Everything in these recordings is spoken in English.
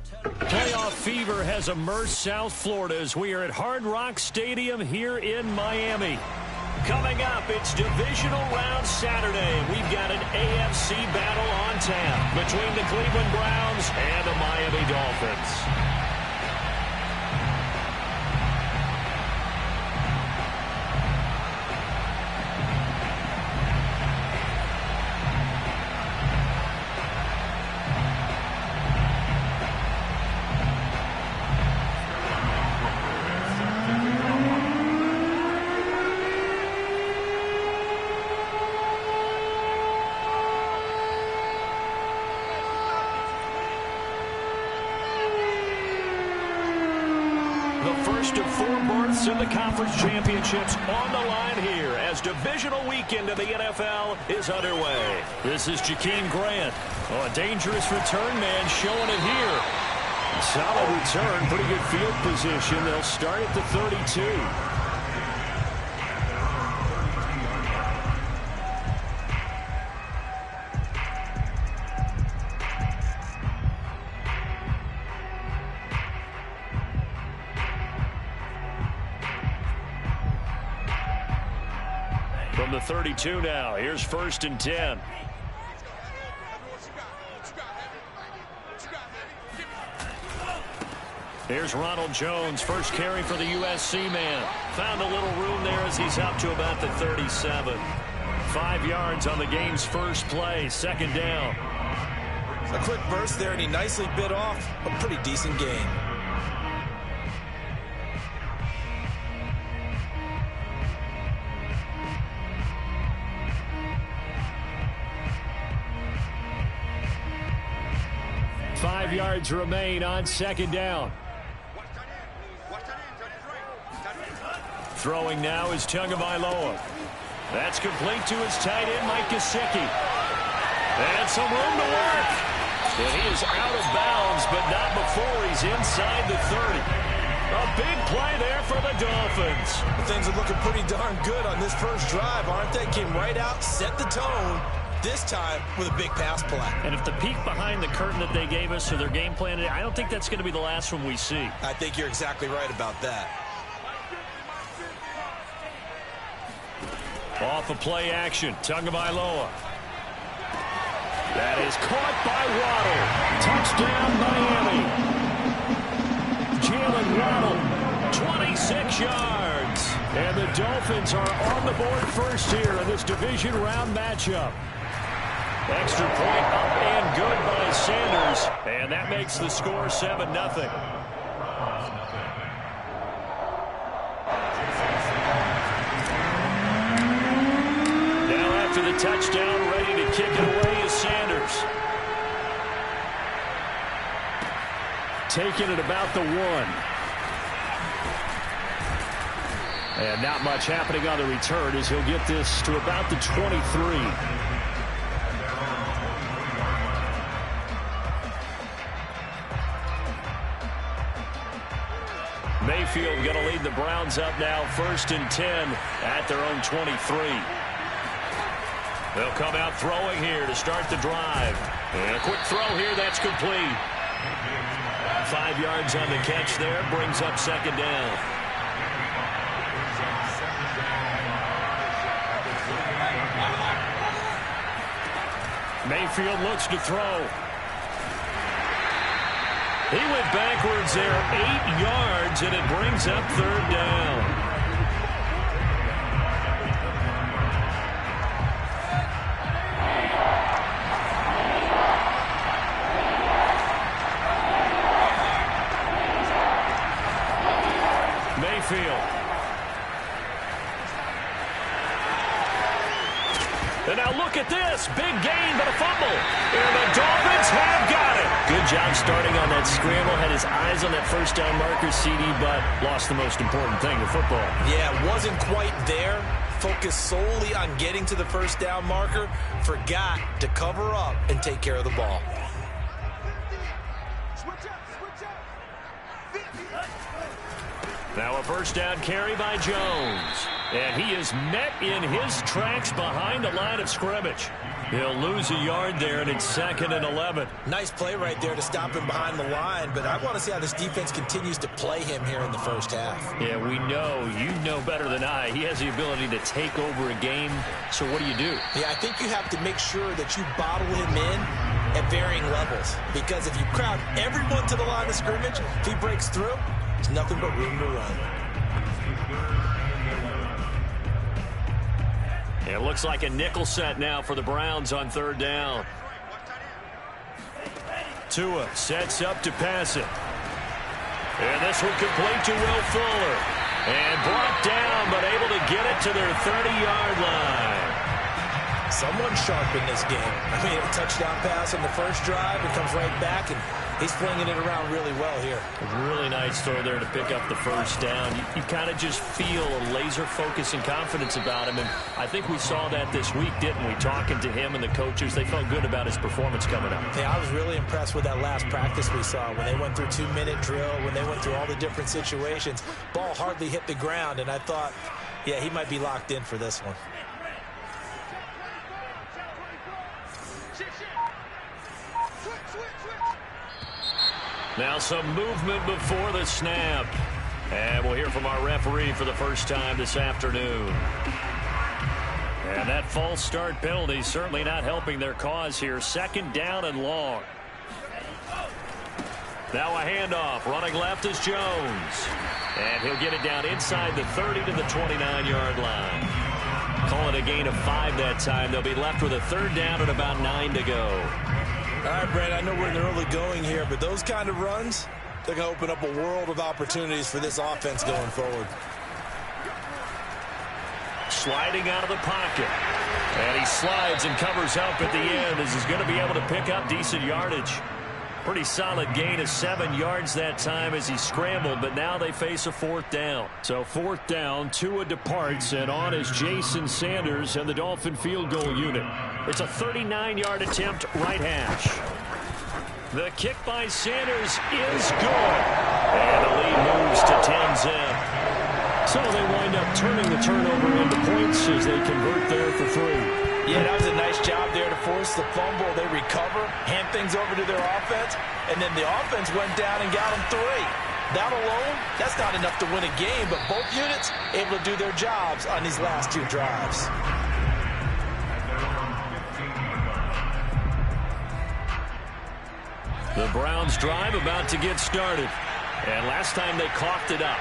Playoff fever has immersed South Florida as we are at Hard Rock Stadium here in Miami. Coming up, it's Divisional Round Saturday. We've got an AFC battle on tap between the Cleveland Browns and the Miami Dolphins. First of 4 berths in the conference championships on the line here as divisional weekend of the NFL is underway. This is Jakeem Grant. Oh, a dangerous return man showing it here. Solid return, pretty good field position. They'll start at the 32. From the 32 now, here's 1st and 10. Here's Ronald Jones, first carry for the USC man. Found a little room there as he's up to about the 37. 5 yards on the game's first play, 2nd down. A quick burst there, and he nicely bit off a pretty decent gain. Five yards remain on 2nd down. Throwing now is Tagovailoa. That's complete to his tight end, Mike Gesicki. And some room to work. And he is out of bounds, but not before he's inside the 30. A big play there for the Dolphins. Things are looking pretty darn good on this first drive, aren't they? Came right out, set the tone. This time with a big pass play. And if the peek behind the curtain that they gave us or their game plan, I don't think that's going to be the last one we see. I think you're exactly right about that. Off of play action, Tagovailoa. That is caught by Waddle. Touchdown, Miami. Jalen Waddle, 26 yards. And the Dolphins are on the board first here in this division round matchup. Extra point up and good by Sanders. And that makes the score 7-0. Now after the touchdown, ready to kick it away is Sanders. Taking it about the 1. And not much happening on the return as he'll get this to about the 23. Mayfield going to lead the Browns up now, 1st and 10 at their own 23. They'll come out throwing here to start the drive. And a quick throw here, that's complete. 5 yards on the catch there, brings up 2nd down. Mayfield looks to throw. He went backwards there, 8 yards, and it brings up 3rd down. Mayfield. And now look at this. Big gain, but a fumble. And the Dolphins have got it. Good job starting on that scramble. Had his eyes on that first down marker, CD, but lost the most important thing, the football. Yeah, wasn't quite there. Focused solely on getting to the first down marker. Forgot to cover up and take care of the ball. Now a first down carry by Jones. And he is met in his tracks behind the line of scrimmage. He'll lose a yard there, and it's 2nd and 11. Nice play right there to stop him behind the line, but I want to see how this defense continues to play him here in the first half. Yeah, we know. You know better than I. He has the ability to take over a game, so what do? Yeah, I think you have to make sure that you bottle him in at varying levels, because if you crowd everyone to the line of scrimmage, if he breaks through, there's nothing but room to run. It looks like a nickel set now for the Browns on 3rd down. Tua sets up to pass it. And this one complete to Will Fuller. And brought down, but able to get it to their 30-yard line. Someone sharp in this game. I mean, a touchdown pass on the first drive. It comes right back, and he's flinging it around really well here. A really nice throw there to pick up the first down. You kind of just feel a laser focus and confidence about him, and I think we saw that this week, didn't we? Talking to him and the coaches, they felt good about his performance coming up. Yeah, I was really impressed with that last practice we saw when they went through 2-minute drill, when they went through all the different situations. Ball hardly hit the ground, and I thought, yeah, he might be locked in for this one. Now some movement before the snap. And we'll hear from our referee for the first time this afternoon. And that false start penalty certainly not helping their cause here. 2nd down and long. Now a handoff. Running left is Jones. And he'll get it down inside the 30 to the 29-yard line. Call it a gain of 5 that time. They'll be left with a 3rd down and about 9 to go. All right, Brent, I know we're in the early going here, but those kind of runs, they're going to open up a world of opportunities for this offense going forward. Sliding out of the pocket. And he slides and covers up at the end as he's going to be able to pick up decent yardage. Pretty solid gain of 7 yards that time as he scrambled, but now they face a 4th down. So 4th down, Tua departs, and on is Jason Sanders and the Dolphin field goal unit. It's a 39-yard attempt, right hash. The kick by Sanders is good. And the lead moves to 10-zip. So they wind up turning the turnover into points as they convert there for 3. Yeah, that was a nice job there to force the fumble. They recover, hand things over to their offense, and then the offense went down and got them 3. That alone, that's not enough to win a game, but both units able to do their jobs on these last 2 drives. The Browns drive about to get started. And last time they coughed it up,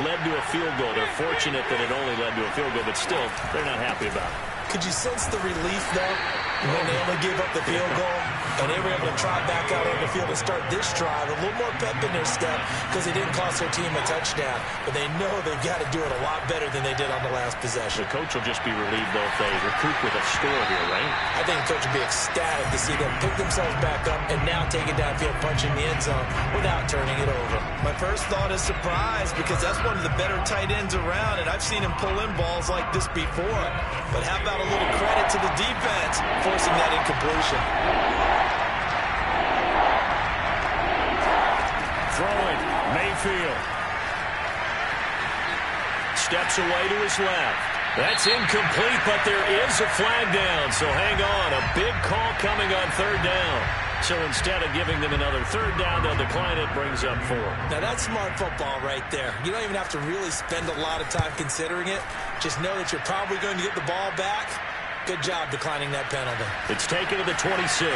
led to a field goal. They're fortunate that it only led to a field goal, but still, they're not happy about it. Could you sense the relief, though, when they only gave up the field goal and they were able to try back out on the field and start this drive? A little more pep in their step because it didn't cost their team a touchdown. But they know they've got to do it a lot better than they did on the last possession. The coach will just be relieved, though, if they recoup with a score here, right? I think the coach will be ecstatic to see them pick themselves back up and now take it downfield, punch in the end zone without turning it over. My first thought is surprise because that's one of the better tight ends around, and I've seen him pull in balls like this before. But how about a little credit to the defense forcing that incompletion? Throwing, Mayfield. Steps away to his left. That's incomplete, but there is a flag down, so hang on. A big call coming on 3rd down. So instead of giving them another 3rd down, they'll decline it, brings up 4. Now that's smart football right there. You don't even have to really spend a lot of time considering it. Just know that you're probably going to get the ball back. Good job declining that penalty. It's taken to the 26.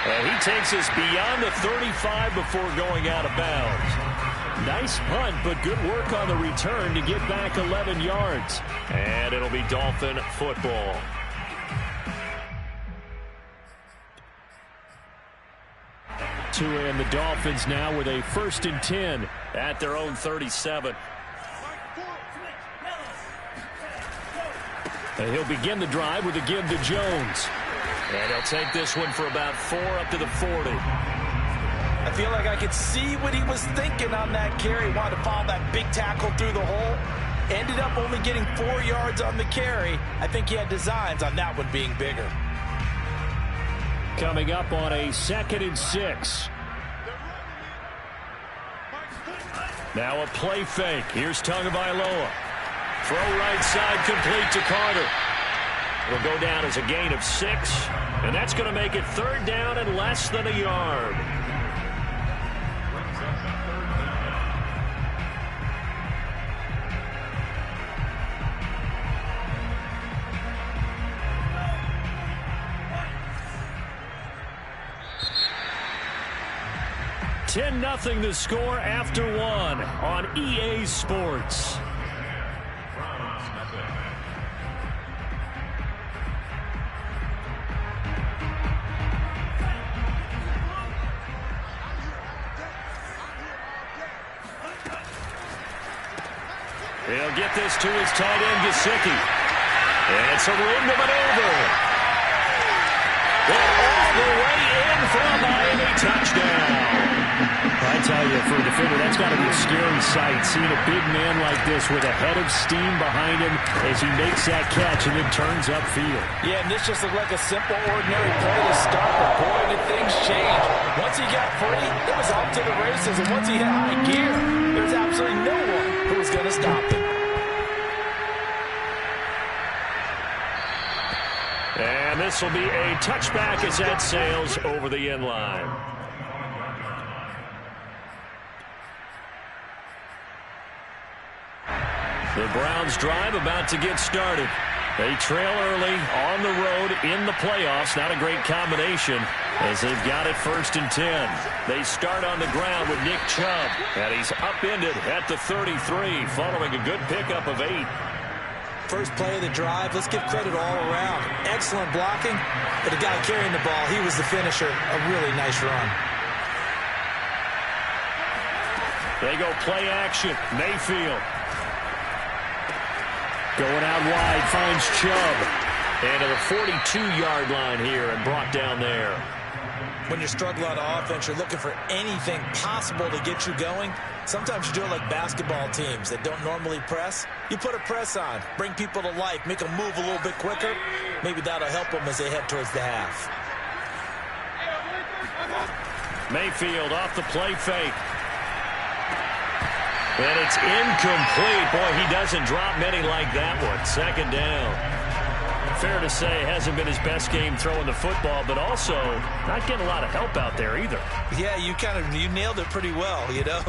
And he takes us beyond the 35 before going out of bounds. Nice punt, but good work on the return to get back 11 yards. And it'll be Dolphin football. Tua and the Dolphins now with a 1st and 10 at their own 37. And he'll begin the drive with a give to Jones. And he'll take this one for about 4 up to the 40. I feel like I could see what he was thinking on that carry. He wanted to follow that big tackle through the hole. Ended up only getting 4 yards on the carry. I think he had designs on that one being bigger. Coming up on a 2nd and 6. Now a play fake. Here's Tagovailoa. Throw right side complete to Carter. Will go down as a gain of 6. And that's going to make it 3rd down and less than a yard. $10-0 the score after 1 on EA Sports. He'll get this to his tight end, Gesicki. And some room to maneuver. They're all the way in for a Miami touchdown. I tell you, for a defender, that's got to be a scary sight, seeing a big man like this with a head of steam behind him as he makes that catch and then turns upfield. Yeah, and this just looked like a simple, ordinary play to start, but boy, did things change. Once he got free, it was off to the races, and once he hit high gear, there's absolutely no one who was going to stop him. And this will be a touchback as that sails over the end line. The Browns drive about to get started. They trail early on the road in the playoffs. Not a great combination as they've got it 1st and 10. They start on the ground with Nick Chubb, and he's upended at the 33 following a good pickup of 8. First play of the drive, let's give credit all around. Excellent blocking, but the guy carrying the ball, he was the finisher. A really nice run. They go play action. Mayfield. Going out wide, finds Chubb. And to the 42-yard line here and brought down there. When you're struggling on offense, you're looking for anything possible to get you going. Sometimes you do it like basketball teams that don't normally press. You put a press on, bring people to life, make them move a little bit quicker. Maybe that'll help them as they head towards the half. Mayfield off the play fake. And it's incomplete. Boy, he doesn't drop many like that one. 2nd down. Fair to say, hasn't been his best game throwing the football, but also not getting a lot of help out there either. Yeah, you nailed it pretty well, you know.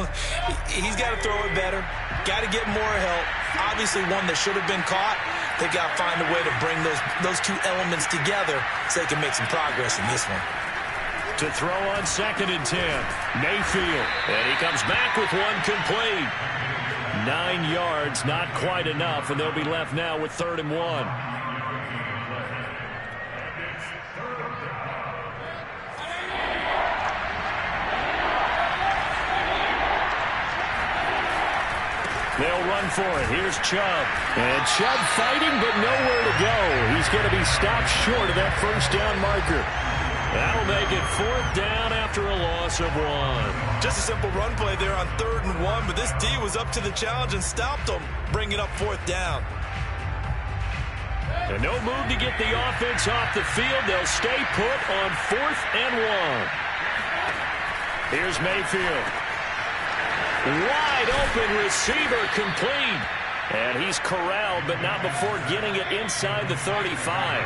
He's got to throw it better. Got to get more help. Obviously one that should have been caught. They got to find a way to bring those two elements together so they can make some progress in this one. To throw on 2nd and 10. Mayfield. And he comes back with one complete. 9 yards, not quite enough, and they'll be left now with 3rd and 1. They'll run for it. Here's Chubb. And Chubb fighting, but nowhere to go. He's going to be stopped short of that 1st down marker. That'll make it 4th down after a loss of 1. Just a simple run play there on 3rd and 1, but this D was up to the challenge and stopped them, bringing up 4th down. And no move to get the offense off the field. They'll stay put on 4th and 1. Here's Mayfield. Wide open receiver complete. And he's corralled, but not before getting it inside the 35.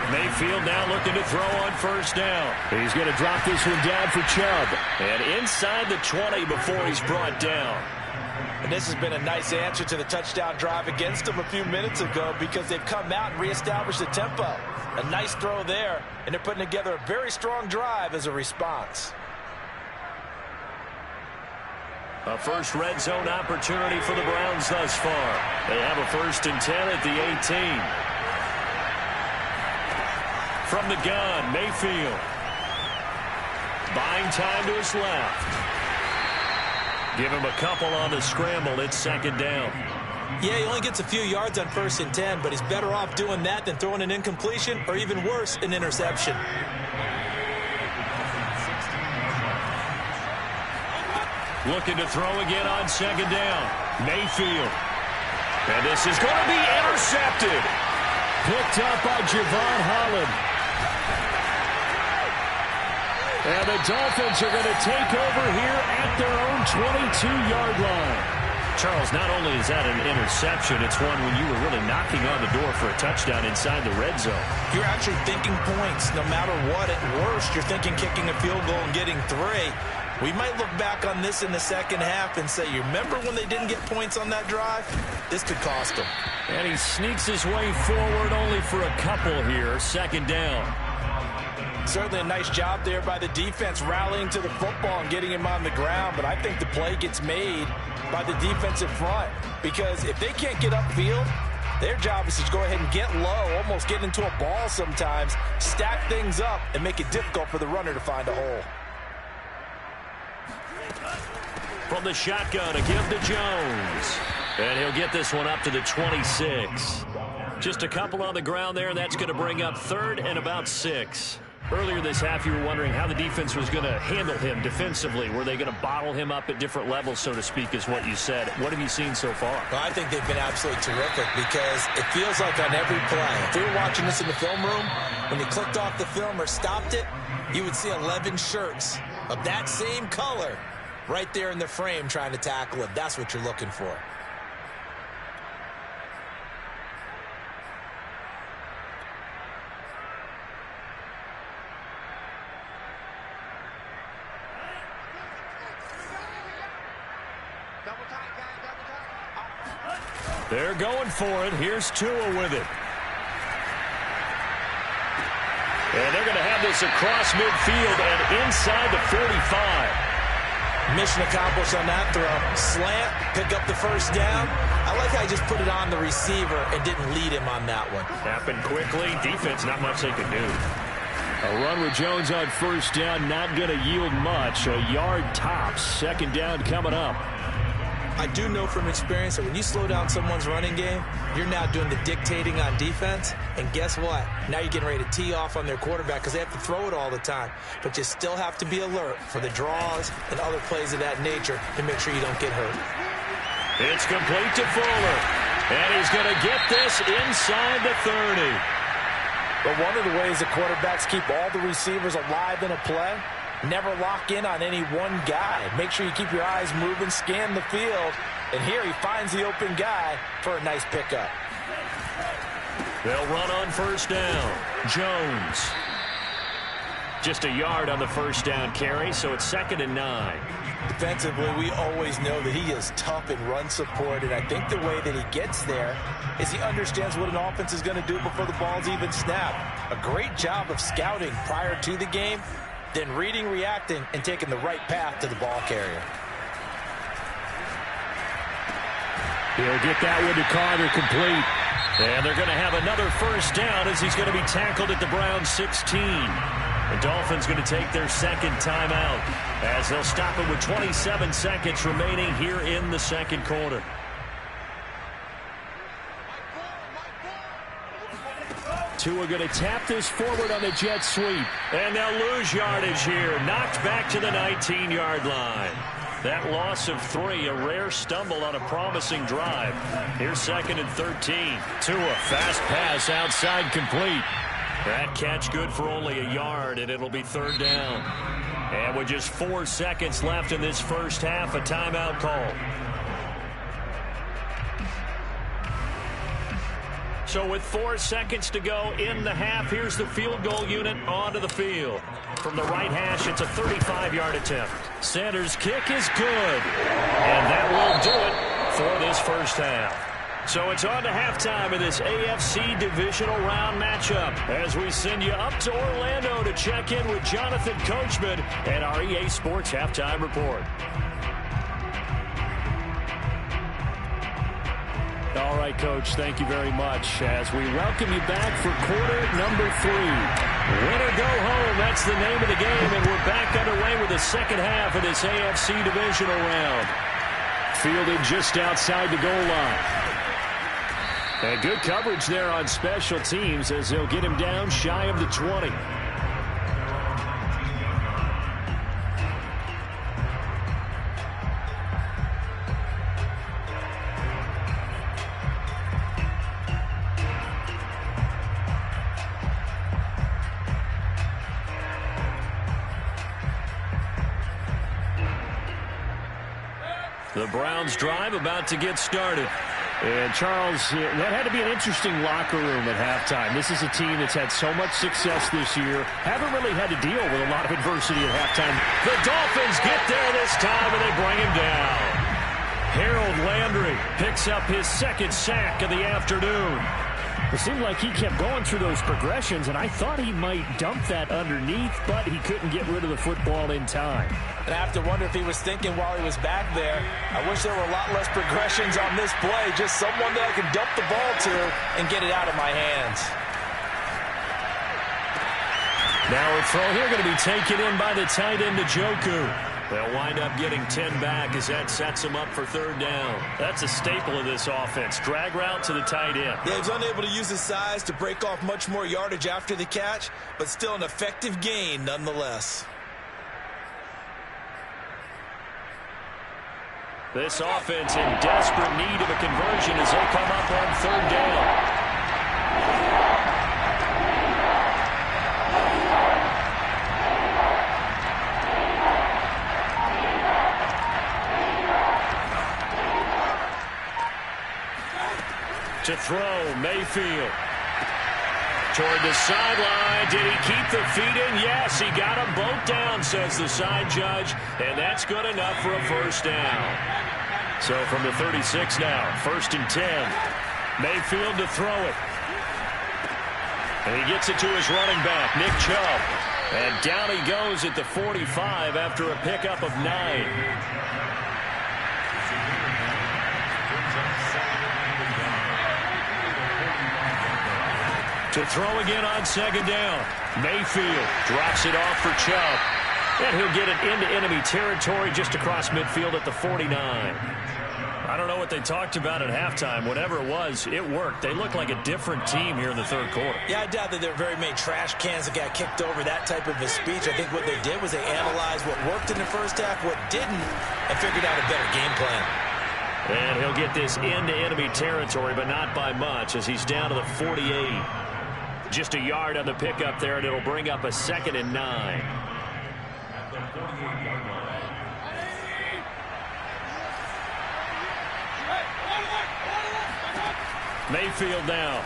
Mayfield now looking to throw on 1st down. He's going to drop this one down for Chubb. And inside the 20 before he's brought down. And this has been a nice answer to the touchdown drive against them a few minutes ago because they've come out and reestablished the tempo. A nice throw there, and they're putting together a very strong drive as a response. A first red zone opportunity for the Browns thus far. They have a 1st and 10 at the 18. From the gun, Mayfield. Buying time to his left. Give him a couple on the scramble. It's 2nd down. Yeah, he only gets a few yards on 1st and 10, but he's better off doing that than throwing an incompletion or even worse, an interception. Looking to throw again on 2nd down. Mayfield. And this is going to be intercepted. Picked up by Javon Holland. And the Dolphins are going to take over here at their own 22-yard line. Charles, not only is that an interception, it's one when you were really knocking on the door for a touchdown inside the red zone. You're actually thinking points. No matter what, at worst, you're thinking kicking a field goal and getting 3. We might look back on this in the second half and say, you remember when they didn't get points on that drive? This could cost them. And he sneaks his way forward only for a couple here. Second down. Certainly a nice job there by the defense rallying to the football and getting him on the ground, but I think the play gets made by the defensive front, because if they can't get upfield, their job is to go ahead and get low, almost get into a ball sometimes, stack things up, and make it difficult for the runner to find a hole. From the shotgun, a give to Jones. And he'll get this one up to the 26. Just a couple on the ground there, and that's going to bring up 3rd and about 6. Earlier this half, you were wondering how the defense was going to handle him defensively. Were they going to bottle him up at different levels, so to speak, is what you said. What have you seen so far? Well, I think they've been absolutely terrific, because it feels like on every play, if we were watching this in the film room, when they clicked off the film or stopped it, you would see 11 shirts of that same color right there in the frame trying to tackle it. That's what you're looking for. They're going for it. Here's Tua with it. And they're going to have this across midfield and inside the 45. Mission accomplished on that throw. Slant, pick up the first down. I like how he just put it on the receiver and didn't lead him on that one. Happened quickly. Defense, not much they could do. A run with Jones on first down, not going to yield much. A yard tops. Second down coming up. I do know from experience that when you slow down someone's running game, you're now doing the dictating on defense. And guess what? Now you're getting ready to tee off on their quarterback because they have to throw it all the time. But you still have to be alert for the draws and other plays of that nature to make sure you don't get hurt. It's complete to Fuller. And he's going to get this inside the 30. But one of the ways the quarterbacks keep all the receivers alive in a play, never lock in on any one guy. Make sure you keep your eyes moving, scan the field. And here he finds the open guy for a nice pickup. They'll run on first down. Jones. Just a yard on the first down carry, so it's 2nd and 9. Defensively, we always know that he is tough in run support, and I think the way that he gets there is he understands what an offense is going to do before the ball's even snapped. A great job of scouting prior to the game, then reading, reacting, and taking the right path to the ball carrier. He'll get that one to Carter, complete. And they're going to have another first down as he's going to be tackled at the Browns 16. The Dolphins going to take their second timeout as they'll stop it with 27 seconds remaining here in the second quarter. Tua going to tap this forward on the jet sweep. And they'll lose yardage here. Knocked back to the 19-yard line. That loss of 3, a rare stumble on a promising drive. Here's 2nd and 13. Tua, fast pass outside, complete. That catch good for only a yard, and it'll be 3rd down. And with just 4 seconds left in this first half, a timeout call. So with 4 seconds to go in the half, here's the field goal unit onto the field. From the right hash, it's a 35-yard attempt. Sanders' kick is good. And that will do it for this first half. So it's on to halftime of this AFC Divisional Round matchup as we send you up to Orlando to check in with Jonathan Coachman and our EA Sports Halftime Report. All right, Coach, thank you very much as we welcome you back for quarter number 3. Win or go home, that's the name of the game, and we're back underway with the second half of this AFC Divisional Round. Fielded just outside the goal line. And good coverage there on special teams as they'll get him down shy of the 20. The Browns drive about to get started. And, Charles, that had to be an interesting locker room at halftime. This is a team that's had so much success this year. Haven't really had to deal with a lot of adversity at halftime. The Dolphins get there this time, and they bring him down. Harold Landry picks up his second sack of the afternoon. It seemed like he kept going through those progressions, and I thought he might dump that underneath, but he couldn't get rid of the football in time. And I have to wonder if he was thinking while he was back there, I wish there were a lot less progressions on this play, just someone that I could dump the ball to and get it out of my hands. Now a throw here going to be taken in by the tight end, Njoku. They'll wind up getting 10 back as that sets them up for third down. That's a staple of this offense. Drag route to the tight end. Yeah, he's unable to use his size to break off much more yardage after the catch, but still an effective gain nonetheless. This offense in desperate need of a conversion as they come up on third down. To throw, Mayfield. Toward the sideline. Did he keep the feet in? Yes, he got them both down, says the side judge. And that's good enough for a first down. So from the 36 now, 1st and 10. Mayfield to throw it. And he gets it to his running back, Nick Chubb. And down he goes at the 45 after a pickup of 9. To throw again on second down. Mayfield drops it off for Chubb. And he'll get it into enemy territory just across midfield at the 49. I don't know what they talked about at halftime. Whatever it was, it worked. They look like a different team here in the third quarter. Yeah, I doubt that there are very many trash cans that got kicked over that type of a speech. I think what they did was they analyzed what worked in the first half, what didn't, and figured out a better game plan. And he'll get this into enemy territory, but not by much as he's down to the 48. Just a yard on the pickup there, and it'll bring up a 2nd and 9. Mayfield now.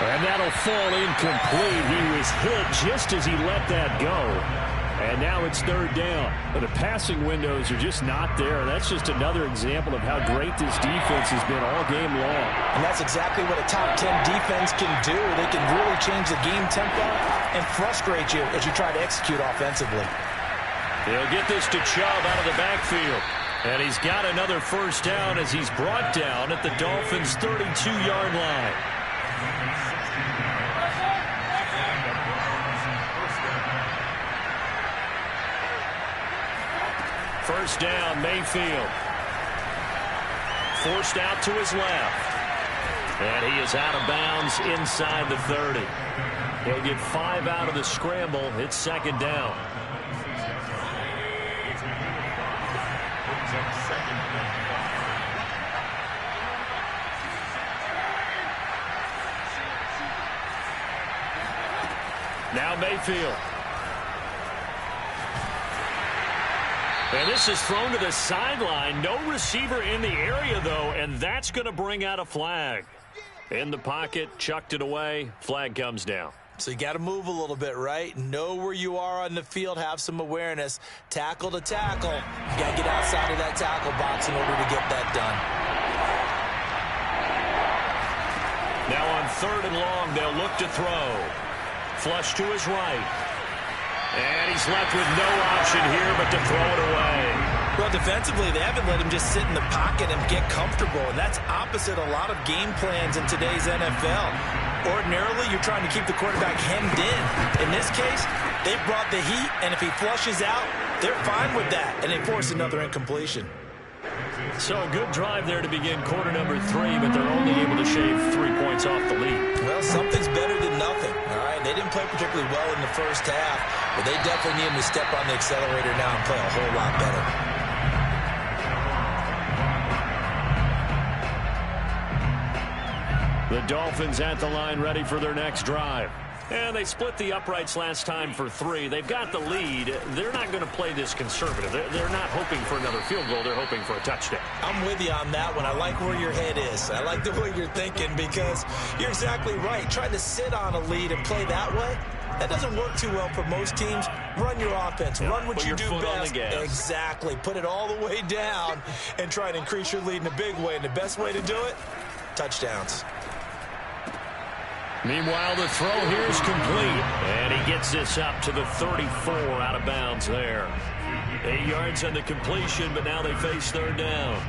And that'll fall incomplete. He was hit just as he let that go. And now it's third down. But the passing windows are just not there. That's just another example of how great this defense has been all game long. And that's exactly what a top 10 defense can do. They can really change the game tempo and frustrate you as you try to execute offensively. They'll get this to Chubb out of the backfield. And he's got another first down as he's brought down at the Dolphins' 32-yard line. First down, Mayfield. Forced out to his left. And he is out of bounds inside the 30. He'll get 5 out of the scramble. It's second down. Now Mayfield. And this is thrown to the sideline. No receiver in the area, though, and that's going to bring out a flag. In the pocket, chucked it away. Flag comes down. So you got to move a little bit, right? Know where you are on the field. Have some awareness. Tackle to tackle. You got to get outside of that tackle box in order to get that done. Now on 3rd and long, they'll look to throw. Flush to his right. And he's left with no option here but to throw it away. Well, defensively, they haven't let him just sit in the pocket and get comfortable, and that's opposite a lot of game plans in today's NFL. Ordinarily, you're trying to keep the quarterback hemmed in. In this case, they brought the heat, and if he flushes out, they're fine with that, and they force another incompletion. So a good drive there to begin quarter number 3, but they're only able to shave 3 points off the lead. Well, something's better than nothing, all right? They didn't play particularly well in the first half, but they definitely need to step on the accelerator now and play a whole lot better. The Dolphins at the line ready for their next drive. And they split the uprights last time for 3. They've got the lead. They're not going to play this conservative. They're not hoping for another field goal. They're hoping for a touchdown. I'm with you on that one. I like where your head is. I like the way you're thinking because you're exactly right. Trying to sit on a lead and play that way, that doesn't work too well for most teams. Run your offense. Run what you do best. Exactly. Put it all the way down and try and increase your lead in a big way. And the best way to do it, touchdowns. Meanwhile, the throw here is complete. And he gets this up to the 34 out of bounds there. 8 yards on the completion, but now they face third down.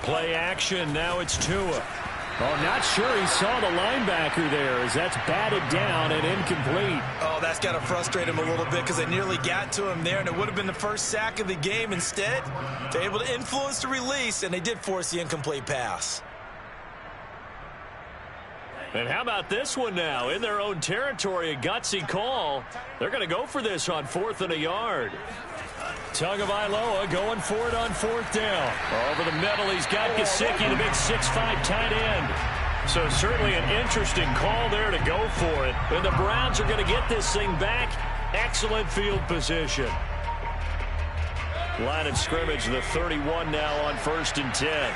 Play action. Now it's Tua. Oh, not sure he saw the linebacker there as that's batted down and incomplete. Oh, that's got to frustrate him a little bit because they nearly got to him there, and it would have been the first sack of the game. Instead, they're able to influence the release, and they did force the incomplete pass. And how about this one now? In their own territory, a gutsy call. They're going to go for this on 4th and a yard. Tagovailoa going for it on 4th down. Over the middle, he's got Gesicki, the big 6'5" tight end. So certainly an interesting call there to go for it. And the Browns are going to get this thing back. Excellent field position. Line of scrimmage, the 31 now on 1st and 10.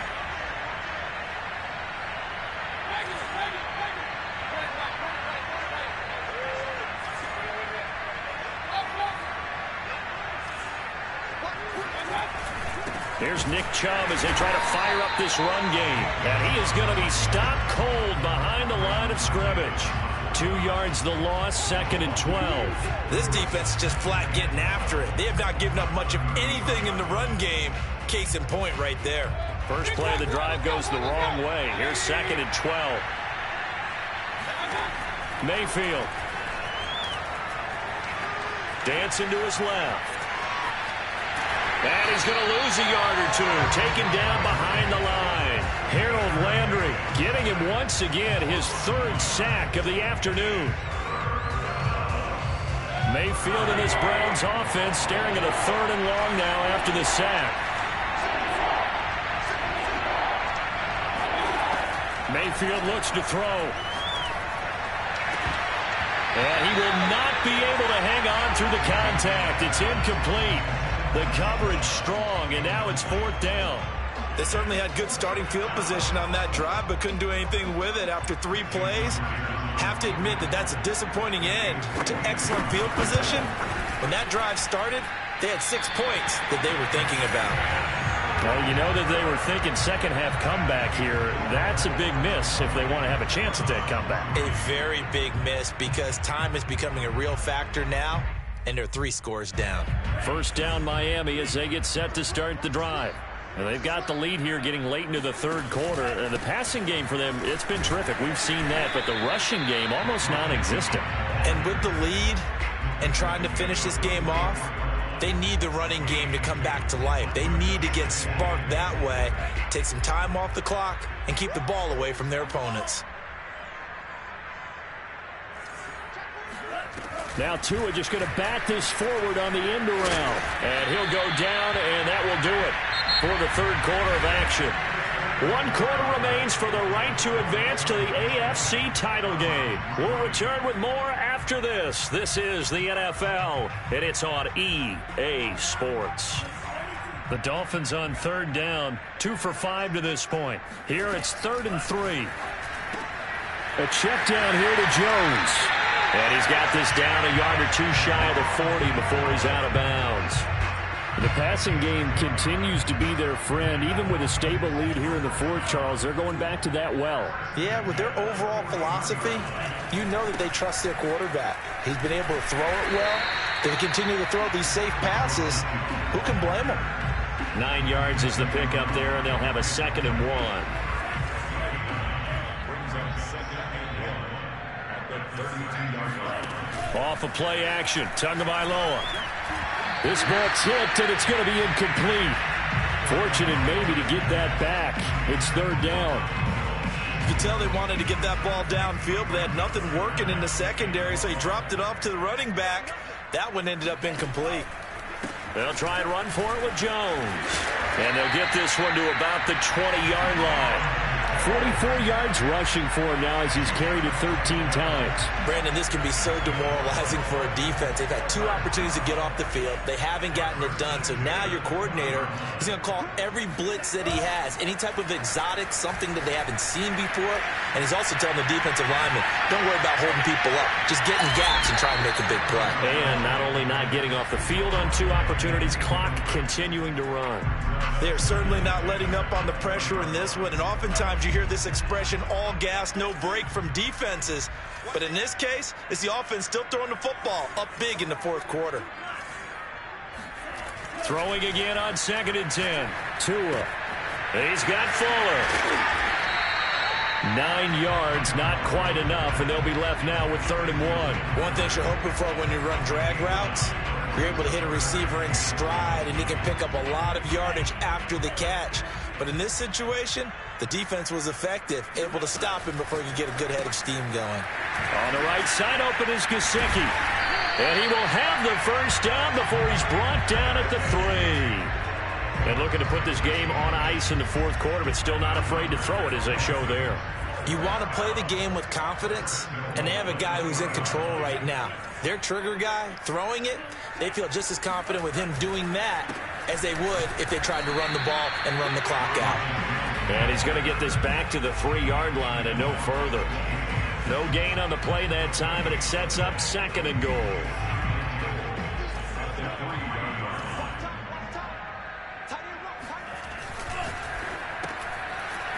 Here's Nick Chubb as they try to fire up this run game. And he is going to be stopped cold behind the line of scrimmage. 2 yards the loss, 2nd and 12. This defense is just flat getting after it. They have not given up much of anything in the run game. Case in point right there. First play of the drive goes the wrong way. Here's 2nd and 12. Mayfield. Dancing to his left. And he's going to lose a yard or 2. Taken down behind the line. Harold Landry getting him once again his 3rd sack of the afternoon. Mayfield and his Browns offense staring at a 3rd and long now after the sack. Mayfield looks to throw. And he will not be able to hang on through the contact. It's incomplete. The coverage strong, and now it's 4th down. They certainly had good starting field position on that drive, but couldn't do anything with it after 3 plays. Have to admit that that's a disappointing end to excellent field position. When that drive started, they had 6 points that they were thinking about. Well, you know that they were thinking second half comeback here. That's a big miss if they want to have a chance at that comeback. A very big miss because time is becoming a real factor now. And they're 3 scores down. First down Miami as they get set to start the drive. And they've got the lead here getting late into the 3rd quarter. And the passing game for them, it's been terrific. We've seen that. But the rushing game, almost non-existent. And with the lead and trying to finish this game off, they need the running game to come back to life. They need to get sparked that way, take some time off the clock, and keep the ball away from their opponents. Now Tua just going to bat this forward on the end around. And he'll go down, and that will do it for the 3rd quarter of action. 1 quarter remains for the right to advance to the AFC title game. We'll return with more after this. This is the NFL, and it's on EA Sports. The Dolphins on 3rd down, 2 for 5 to this point. Here it's 3rd and 3. A check down here to Jones. And he's got this down a yard or 2 shy of the 40 before he's out of bounds. The passing game continues to be their friend. Even with a stable lead here in the 4th, Charles, they're going back to that well. Yeah, with their overall philosophy, you know that they trust their quarterback. He's been able to throw it well. They continue to throw these safe passes. Who can blame them? 9 yards is the pickup there, and they'll have a 2nd and 1. Off of play action, Tagovailoa. This ball tipped, and it's going to be incomplete. Fortunate maybe to get that back. It's 3rd down. could tell they wanted to get that ball downfield, but they had nothing working in the secondary, so he dropped it off to the running back. That one ended up incomplete. They'll try and run for it with Jones. And they'll get this one to about the 20-yard line. 44 yards rushing for him now as he's carried it 13 times. Brandon, this can be so demoralizing for a defense. They've had 2 opportunities to get off the field. They haven't gotten it done. So now your coordinator is going to call every blitz that he has, any type of exotic, something that they haven't seen before. And he's also telling the defensive lineman, don't worry about holding people up. Just get in gaps and try and make a big play. And not only not getting off the field on 2 opportunities, clock continuing to run. They're certainly not letting up on the pressure in this one. And oftentimes you hear this expression, all gas, no break from defenses. But in this case, it's the offense still throwing the football up big in the 4th quarter. Throwing again on 2nd and 10. Tua. He's got Fuller. 9 yards, not quite enough, and they'll be left now with 3rd and 1. One thing you're hoping for when you run drag routes, you're able to hit a receiver in stride, and he can pick up a lot of yardage after the catch. But in this situation, the defense was effective, able to stop him before he could get a good head of steam going. On the right side, open is Gesicki. And he will have the first down before he's brought down at the 3. And looking to put this game on ice in the 4th quarter, but still not afraid to throw it as they show there. You want to play the game with confidence, and they have a guy who's in control right now. Their trigger guy, throwing it, they feel just as confident with him doing that as they would if they tried to run the ball and run the clock out. And he's going to get this back to the 3-yard line and no further. No gain on the play that time, and it sets up 2nd and goal.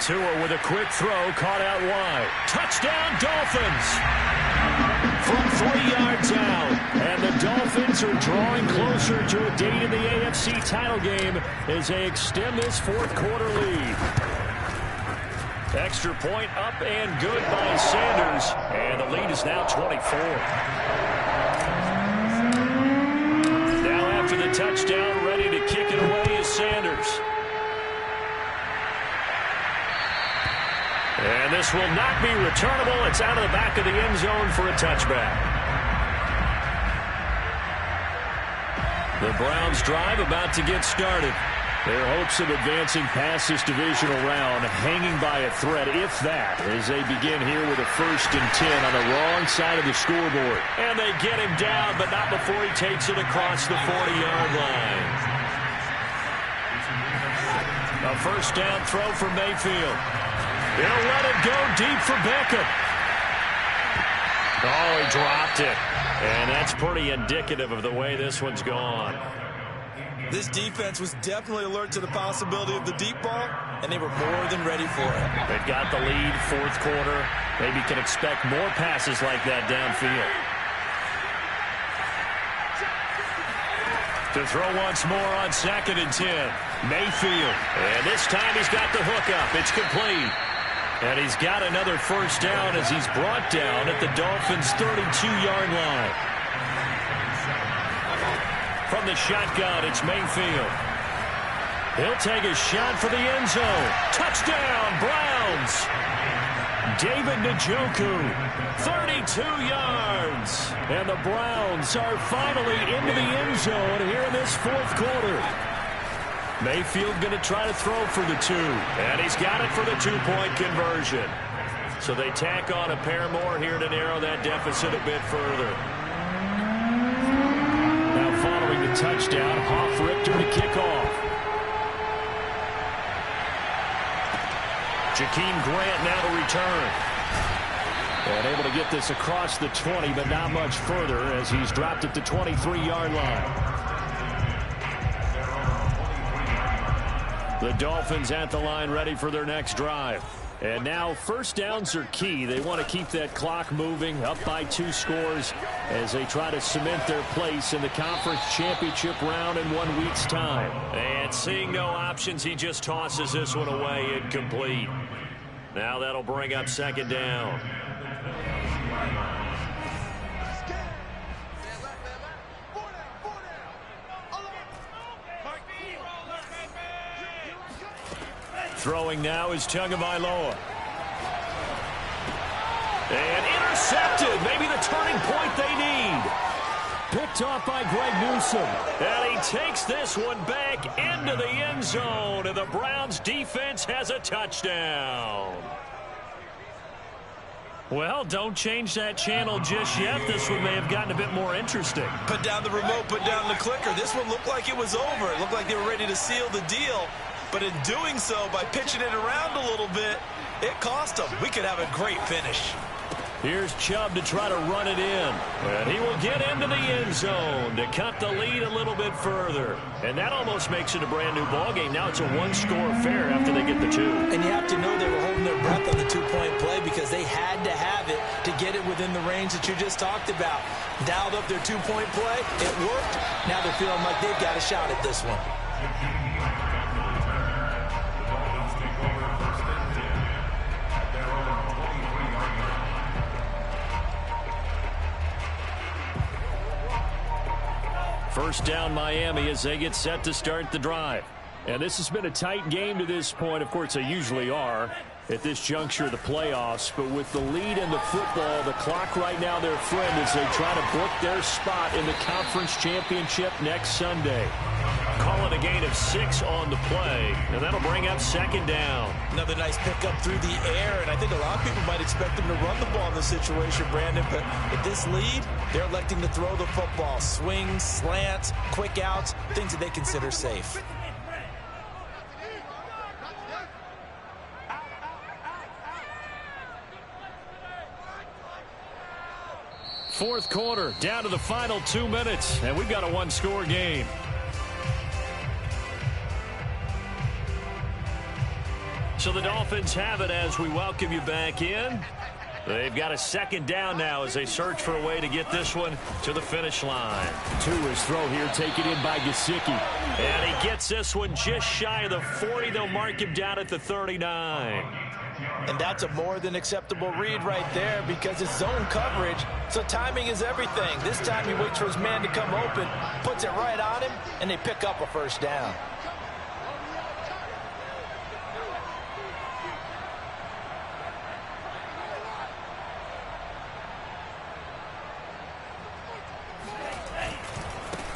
Tua with a quick throw, caught out wide. Touchdown, Dolphins! From 3 yards out. And the Dolphins are drawing closer to a date in the AFC title game as they extend this 4th quarter lead. Extra point up and good by Sanders. And the lead is now 24. Now after the touchdown, ready to kick it away is Sanders. And this will not be returnable. It's out of the back of the end zone for a touchback. The Browns drive about to get started. Their hopes of advancing past this divisional round hanging by a thread, if that, as they begin here with a 1st and 10 on the wrong side of the scoreboard. And they get him down, but not before he takes it across the 40-yard line. A 1st down throw for Mayfield. He'll let it go deep for Beckham. Oh, he dropped it. And that's pretty indicative of the way this one's gone. This defense was definitely alert to the possibility of the deep ball, and they were more than ready for it. They've got the lead, 4th quarter. Maybe can expect more passes like that downfield. To throw once more on 2nd and 10. Mayfield. And this time he's got the hook up. It's complete. And he's got another 1st down as he's brought down at the Dolphins' 32-yard line. From the shotgun, it's Mayfield. He'll take a shot for the end zone. Touchdown, Browns. David Njoku, 32 yards. And the Browns are finally into the end zone here in this 4th quarter. Mayfield going to try to throw for the 2. And he's got it for the 2-point conversion. So they tack on a pair more here to narrow that deficit a bit further. Now following the touchdown, Hoff-Richter to kick off. Jakeem Grant now to return. And able to get this across the 20, but not much further as he's dropped at the 23-yard line. The Dolphins at the line ready for their next drive. And now 1st downs are key. They want to keep that clock moving, up by 2 scores as they try to cement their place in the conference championship round in 1 week's time. And seeing no options, he just tosses this one away, incomplete. Now that'll bring up 2nd down. Throwing now is Tagovailoa. And intercepted. Maybe the turning point they need. Picked off by Greg Newsome. And he takes this one back into the end zone. And the Browns defense has a touchdown. Well, don't change that channel just yet. This one may have gotten a bit more interesting. Put down the remote, put down the clicker. This one looked like it was over. It looked like they were ready to seal the deal. But in doing so, by pitching it around a little bit, it cost them. We could have a great finish. Here's Chubb to try to run it in. And he will get into the end zone to cut the lead a little bit further. And that almost makes it a brand new ballgame. Now it's a one-score affair after they get the two. And you have to know they were holding their breath on the two-point play because they had to have it to get it within the range that you just talked about. Dialed up their two-point play. It worked. Now they're feeling like they've got a shot at this one. First down Miami as they get set to start the drive. And this has been a tight game to this point. Of course, they usually are at this juncture of the playoffs. But with the lead in the football, the clock right now their friend as they try to book their spot in the conference championship next Sunday. Call it a gain of 6 on the play, and that'll bring up second down. Another nice pickup through the air, and I think a lot of people might expect them to run the ball in this situation, Brandon, but with this lead, they're electing to throw the football. Swings, slants, quick outs, things that they consider safe. Fourth quarter, down to the final 2 minutes, and we've got a one-score game. So the Dolphins have it as we welcome you back in. They've got a second down now as they search for a way to get this one to the finish line. To his throw here, taken in by Gesicki. And he gets this one just shy of the 40. They'll mark him down at the 39. And that's a more than acceptable read right there because it's zone coverage, so timing is everything. This time he waits for his man to come open, puts it right on him, and they pick up a first down.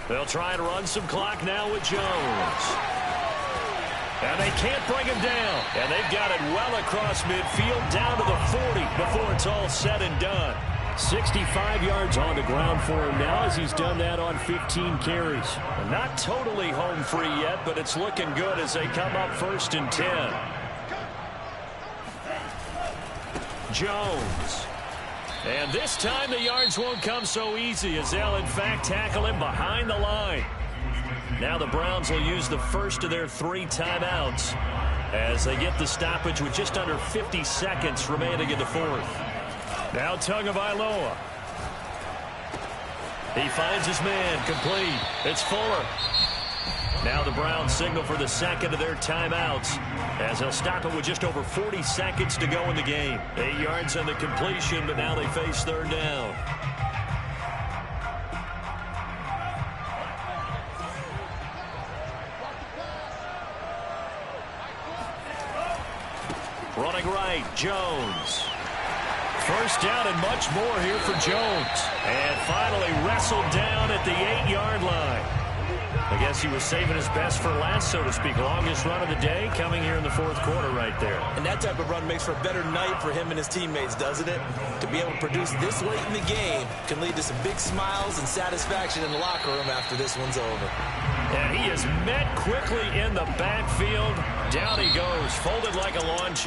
They'll try and run some clock now with Jones. And they can't bring him down. And they've got it well across midfield down to the 40 before it's all said and done. 65 yards on the ground for him now as he's done that on 15 carries. And not totally home free yet, but it's looking good as they come up 1st and 10. Jones. And this time the yards won't come so easy as they'll in fact tackle him behind the line. Now the Browns will use the first of their 3 timeouts as they get the stoppage with just under 50 seconds remaining in the 4th. Now Tagovailoa. He finds his man complete. It's Fuller. Now the Browns signal for the second of their timeouts as they'll stop it with just over 40 seconds to go in the game. 8 yards on the completion, but now they face 3rd down. Running right, Jones. First down and much more here for Jones. And finally wrestled down at the 8-yard line. I guess he was saving his best for last, so to speak. Longest run of the day coming here in the 4th quarter right there. And that type of run makes for a better night for him and his teammates, doesn't it? To be able to produce this late in the game can lead to some big smiles and satisfaction in the locker room after this one's over. And he is met quickly in the backfield. Down he goes, folded like a lawn chair.